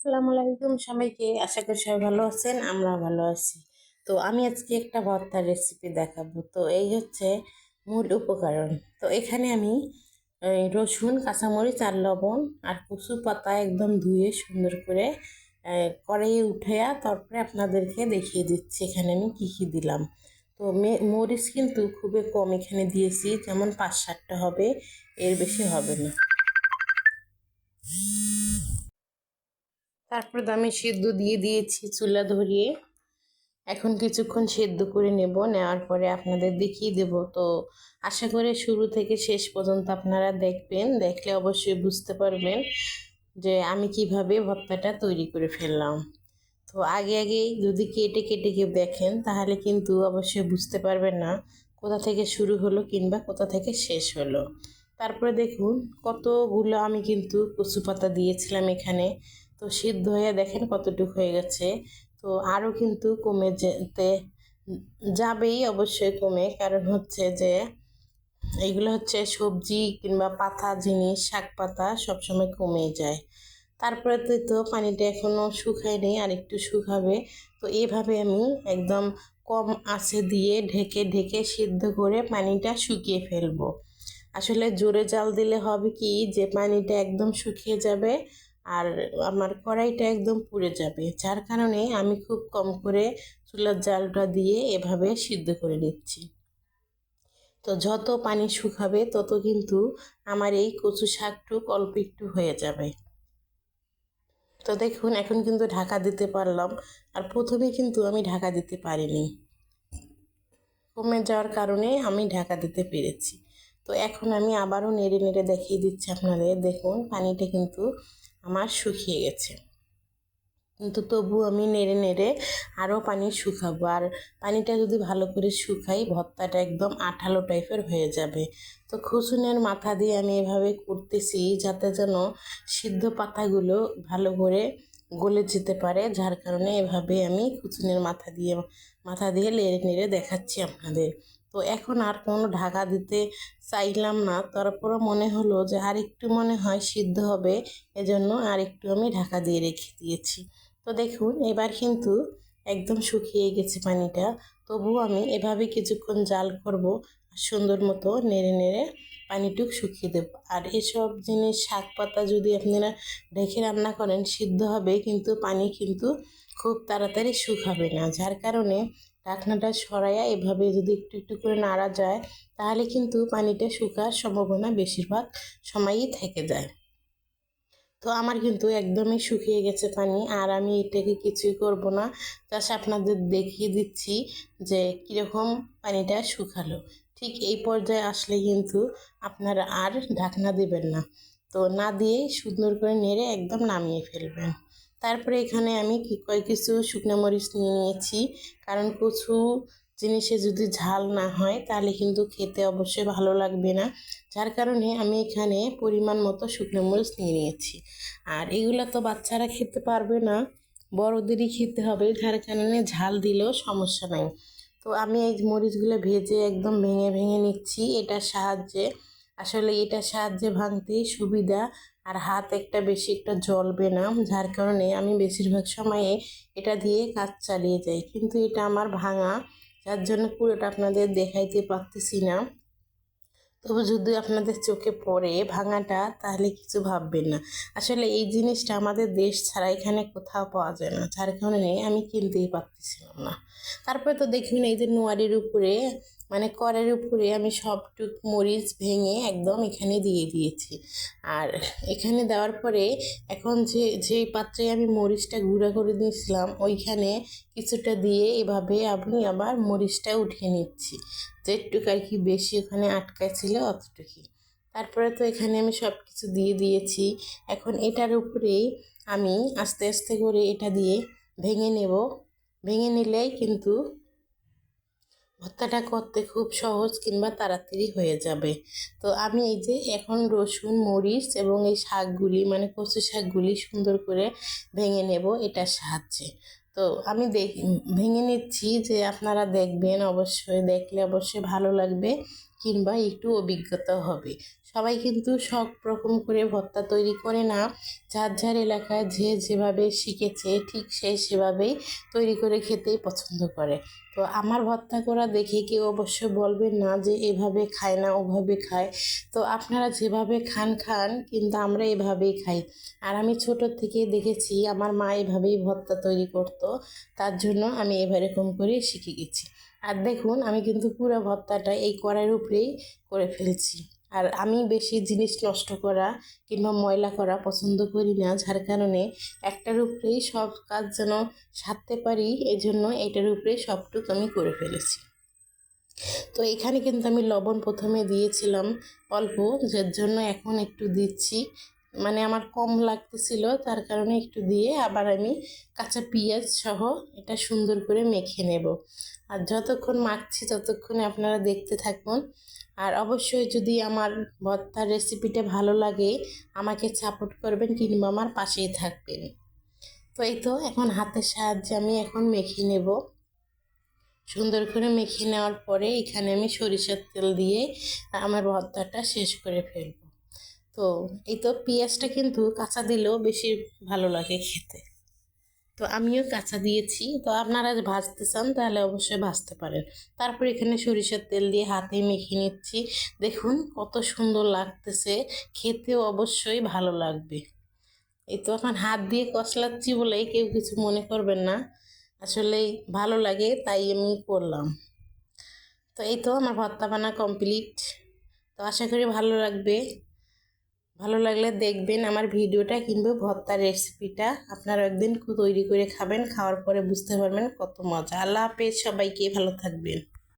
আসসালামু আলাইকুম সবাইকে, আশা করি সবাই ভালো আছেন। আমরা ভালো আছি। তো আমি আজকে একটা ভর্তার রেসিপি দেখাবো। তো এই হচ্ছে মূল উপকরণ। তো এখানে আমি রসুন, কাঁচামরিচ আর লবণ আর কচু পাতা একদম ধুয়ে সুন্দর করে কড়াইয়ে উঠাইয়া তারপরে আপনাদেরকে দেখিয়ে দিচ্ছি এখানে আমি কি কি দিলাম। তো মরিচ কিন্তু খুবই কম এখানে দিয়েছি, যেমন 5-7টা হবে, এর বেশি হবে না। তারপরে তো আমি সিদ্ধ দিয়ে দিয়েছি চুলা ধরিয়ে। এখন কিছুক্ষণ সেদ্ধ করে নেওয়ার পরে আপনাদের দেখিয়ে দেব। তো আশা করি শুরু থেকে শেষ পর্যন্ত আপনারা দেখবেন, দেখলে অবশ্যই বুঝতে পারবেন যে আমি কিভাবে ভর্তাটা তৈরি করে ফেললাম। তো আগে আগেই যদি কেটে কেটে কেউ দেখেন তাহলে কিন্তু অবশ্যই বুঝতে পারবেন না কোথা থেকে শুরু হলো কিংবা কোথা থেকে শেষ হলো। তারপরে দেখুন কতগুলো আমি কিন্তু কচু পাতা দিয়েছিলাম এখানে। তো সিদ্ধ হয়ে দেখেন কতটুকু হয়ে গেছে। তো আরও কিন্তু কমে যেতে যাবেই, অবশ্যই কমে, কারণ হচ্ছে যে এইগুলো হচ্ছে সবজি কিংবা পাতা জিনিস, শাক পাতা সবসময় কমে যায়। তারপরে তো পানিটা এখনো শুকায়নি, আর একটু শুকাবে। তো এভাবে আমি একদম কম আঁচে দিয়ে ঢেকে ঢেকে সিদ্ধ করে পানিটা শুকিয়ে ফেলবো। আসলে জোরে জাল দিলে হবে কি যে পানিটা একদম শুকিয়ে যাবে আর আমার কড়াইটা একদম পুড়ে যাবে, যার কারণে আমি খুব কম করে চুলার জালটা দিয়ে এভাবে সিদ্ধ করে নিচ্ছি। তো যত পানি শুকাবে তত কিন্তু আমার এই কচু শাকটুক অল্প একটু হয়ে যাবে। তো দেখুন এখন কিন্তু ঢাকা দিতে পারলাম, আর প্রথমে কিন্তু আমি ঢাকা দিতে পারিনি, কমে যাওয়ার কারণে আমি ঢাকা দিতে পেরেছি। তো এখন আমি আবারও নেড়ে নেড়ে দেখিয়ে দিচ্ছি আপনাদের। দেখুন পানিটা কিন্তু আমার শুকিয়ে গেছে, কিন্তু তবু আমি নেড়ে নেড়ে আরও পানি শুকাবো। আর পানিটা যদি ভালো করে শুকাই ভর্তাটা একদম আঠালো টাইপের হয়ে যাবে। তো খুসুনের মাথা দিয়ে আমি এভাবে করতেছি যাতে যেন সিদ্ধ পাতাগুলো ভালো করে গলে যেতে পারে, যার কারণে এভাবে আমি খুসুনের মাথা দিয়ে নেড়ে নেড়ে দেখাচ্ছি আপনাদের। তো এখন আর কোনো ঢাকা দিতে চাইলাম না, তারপরও মনে হলো যে আর একটু মনে হয় সিদ্ধ হবে, এজন্য আর একটু আমি ঢাকা দিয়ে রেখে দিয়েছি। তো দেখুন এবার কিন্তু একদম শুকিয়ে গেছে পানিটা। তবুও আমি এভাবে কিছুক্ষণ জাল করব, আর সুন্দর মতো নেড়ে নেড়ে পানিটুক শুকিয়ে দেব। আর এসব জিনিস শাক পাতা যদি আপনারা রেখে রান্না করেন সিদ্ধ হবে, কিন্তু পানি কিন্তু খুব তাড়াতাড়ি শুকাবে না, যার কারণে ঢাকনাটা সরাইয়া এভাবে যদি একটু একটু করে নাড়া যায় তাহলে কিন্তু পানিটা শুকার সম্ভাবনা বেশিরভাগ সময়ই থেকে যায়। তো আমার কিন্তু একদমই শুকিয়ে গেছে পানি, আর আমি এটাকে কিছুই করব না, জাস্ট আপনাদের দেখিয়ে দিচ্ছি যে কীরকম পানিটা শুকালো। ঠিক এই পর্যায়ে আসলে কিন্তু আপনারা আর ঢাকনা দিবেন না, তো না দিয়েই সুন্দর করে নেড়ে একদম নামিয়ে ফেলবেন। তারপরে এখানে আমি কিছু শুকনো মরিচ নিয়ে নিয়েছি, কারণ কচু জিনিসে যদি ঝাল না হয় তাহলে কিন্তু খেতে অবশ্যই ভালো লাগবে না, যার কারণে আমি এখানে পরিমাণ মতো শুকনো মরিচ নিয়ে নিয়েছি। আর এগুলো তো বাচ্চারা খেতে পারবে না, বড়দেরই খেতে হবে, যার কারণে ঝাল দিলেও সমস্যা নাই। তো আমি এই মরিচগুলো ভেজে একদম ভেঙে ভেঙে নিচ্ছি এটার সাহায্যে। আসলে এটার সাহায্যে ভাঙতেই সুবিধা, আর হাত একটা বেশি একটা জ্বলবে না, যার কারণে আমি বেশিরভাগ সময়ে এটা দিয়ে কাজ চালিয়ে যাই। কিন্তু এটা আমার ভাঙা, যার জন্য পুরোটা আপনাদের দেখাইতে পারতেছি না। তবু যদি আপনাদের চোখে পড়ে ভাঙাটা তাহলে কিছু ভাববেন না। আসলে এই জিনিসটা আমাদের দেশ ছাড়া এখানে কোথাও পাওয়া যায় না, যার কারণে আমি কিনতেই পারতেছিলাম না। তারপরে তো দেখুন এই যে নোয়ারির উপরে মানে কড়ের উপরে আমি সবটুক মরিচ ভেঙে একদম এখানে দিয়ে দিয়েছি। আর এখানে দেওয়ার পরে এখন যেই পাত্রে আমি মরিচটা গুঁড়া করে দিয়েছিলাম ওইখানে কিছুটা দিয়ে এভাবে আমি আবার মরিচটা উঠিয়ে নিচ্ছি, যেটুকু আর কি বেশি ওখানে আটকায় ছিল অতটুকুই। তারপরে তো এখানে আমি সব কিছু দিয়ে দিয়েছি। এখন এটার উপরেই আমি আস্তে আস্তে করে এটা দিয়ে ভেঙে নেব। ভেঙে নিলেই কিন্তু ভর্তাটা করতে খুব সহজ কিংবা তাড়াতাড়ি হয়ে যাবে। তো আমি এই যে এখন রসুন, মরিচ এবং এই শাকগুলি মানে কচু শাকগুলি সুন্দর করে ভেঙে নেব এটার সাহায্যে। তো আমি ভেঙে নিচ্ছি, যে আপনারা দেখবেন, অবশ্যই দেখলে অবশ্যই ভালো লাগবে কিংবা একটু অভিজ্ঞতাও হবে। সবাই কিন্তু সব রকম করে ভর্তা তৈরি করে না, যার যার এলাকায় যে যেভাবে শিখেছে ঠিক সেভাবেই তৈরি করে খেতেই পছন্দ করে। তো আমার ভর্তা করা দেখে কেউ অবশ্য বলবেন না যে এভাবে খায় না ওভাবে খায়। তো আপনারা যেভাবে খান খান, কিন্তু আমরা এভাবেই খাই। আর আমি ছোট থেকে দেখেছি আমার মা এভাবেই ভর্তা তৈরি করতো, তার জন্য আমি এরকম করে শিখে গেছি। আর দেখুন আমি কিন্তু পুরো ভর্তাটা এই কড়াইয়ের উপরেই করে ফেলছি। আর আমি বেশি জিনিস নষ্ট করা কিংবা ময়লা করা পছন্দ করি না, যার কারণে একটার উপরেই সব কাজ যেন সারতে পারি, এজন্য এটার উপরেই সবটুকু আমি করে ফেলেছি। তো এখানে কিন্তু আমি লবণ প্রথমে দিয়েছিলাম অল্প, যার জন্য এখন একটু দিচ্ছি, মানে আমার কম লাগতেছিল তার কারণে একটু দিয়ে আবার আমি কাঁচা পেঁয়াজ সহ এটা সুন্দর করে মেখে নেব। আর যতক্ষণ মাখছি ততক্ষণে আপনারা দেখতে থাকুন। আর অবশ্যই যদি আমার ভর্তার রেসিপিটা ভালো লাগে আমাকে সাপোর্ট করবেন কিংবা আমার পাশেই থাকবেন। তো এই তো এখন হাতের সাহায্যে আমি এখন মেখে নেব। সুন্দর করে মেখে নেওয়ার পরে এখানে আমি সরিষার তেল দিয়ে আমার ভর্তাটা শেষ করে ফেলব। তো এই তো পেঁয়াজটা কিন্তু কাঁচা দিলেও বেশি ভালো লাগে খেতে, তো আমিও কাঁচা দিয়েছি। তো আপনারা ভাজতে চান তাহলে অবশ্যই ভাজতে পারেন। তারপর এখানে সরিষার তেল দিয়ে হাতে মেখে নিচ্ছি। দেখুন কত সুন্দর লাগতেছে, খেতেও অবশ্যই ভালো লাগবে। এই তো এখন হাত দিয়ে কষলাচ্ছি বলেই কেউ কিছু মনে করবেন না, আসলেই ভালো লাগে তাই আমি করলাম। তো এই তো আমার ভর্তা বানা কমপ্লিট। তো আশা করি ভালো লাগবে। ভালো লাগলে দেখবেন আমার ভিডিওটা কিংবা ভর্তার রেসিপিটা, আপনারা একদিন তৈরি করে খাবেন, খাওয়ার পরে বুঝতে পারবেন কত মজা। আল্লাহ হাফেজ, সবাইকে ভালো থাকবেন।